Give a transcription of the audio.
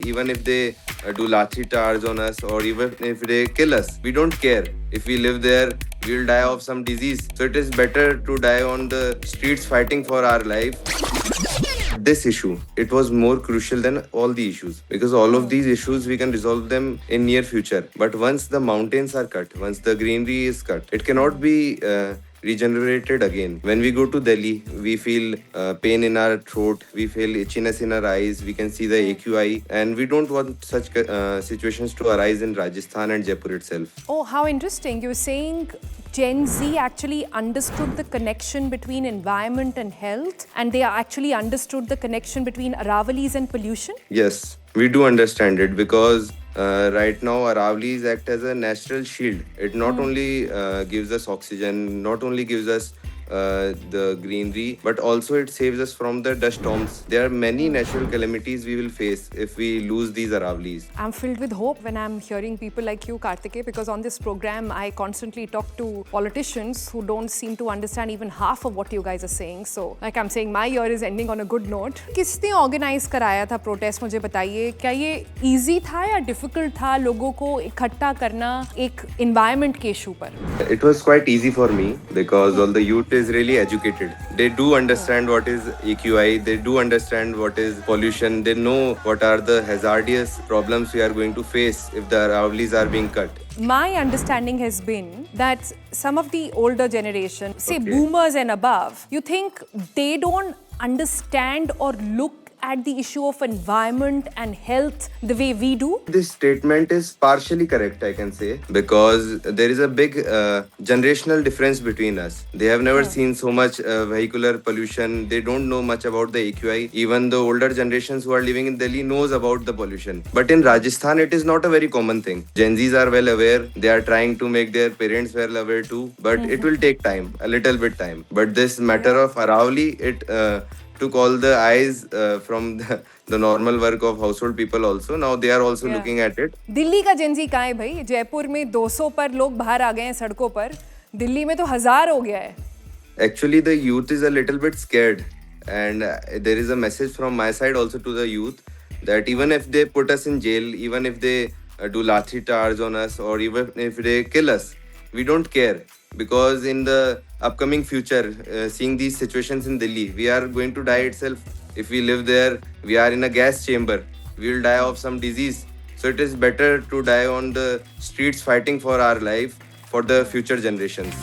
even if they do lathi charge on us, or even if they kill us, we don't care. If we live there, we'll die of some disease. So it is better to die on the streets fighting for our life. This issue, it was more crucial than all the issues, because all of these issues we can resolve them in near future. But once the mountains are cut, once the greenery is cut, it cannot be regenerated again. When we go to Delhi, we feel pain in our throat, we feel itchiness in our eyes, we can see the AQI, and we don't want such situations to arise in Rajasthan and Jaipur itself. Oh, how interesting. You were saying Gen Z actually understood the connection between environment and health, and they actually understood the connection between Aravalis and pollution? Yes, we do understand it, because right now Aravali's act as a natural shield. It not only gives us oxygen, not only gives us the greenery, but also it saves us from the dust storms. There are many natural calamities we will face if we lose these Aravalis. I'm filled with hope when I'm hearing people like you, Kartike, because on this program, I constantly talk to politicians who don't seem to understand even half of what you guys are saying. So, like I'm saying, my year is ending on a good note. किसने organize कराया था protest? मुझे बताइए, क्या ये easy था या difficult था लोगों को इकट्ठा करना एक environment के issue पर? It was quite easy for me, because all the youth is really educated. They do understand what is AQI, they do understand what is pollution, they know what are the hazardous problems we are going to face if the Aravalis are being cut. My understanding has been that some of the older generation, say boomers and above, you think they don't understand or look at the issue of environment and health the way we do? This statement is partially correct, I can say, because there is a big generational difference between us. They have never seen so much vehicular pollution. They don't know much about the AQI. Even the older generations who are living in Delhi knows about the pollution. But in Rajasthan, it is not a very common thing. Gen Zs are well aware. They are trying to make their parents well aware too. But it will take time, a little bit time. But this matter of Aravali, it took all the eyes from the normal work of household people also. Now they are also looking at it. Delhi का Gen Z कहाँ है भाई? जयपुर में 200 पर लोग बाहर आ गए हैं सड़कों पर. दिल्ली में तो 1000 हो गया है. Actually, the youth is a little bit scared, and there is a message from my side also to the youth, that even if they put us in jail, even if they do lathi charge on us, or even if they kill us, we don't care, because in the upcoming future, seeing these situations in Delhi, we are going to die itself. If we live there, we are in a gas chamber, we will die of some disease. So it is better to die on the streets fighting for our life, for the future generations.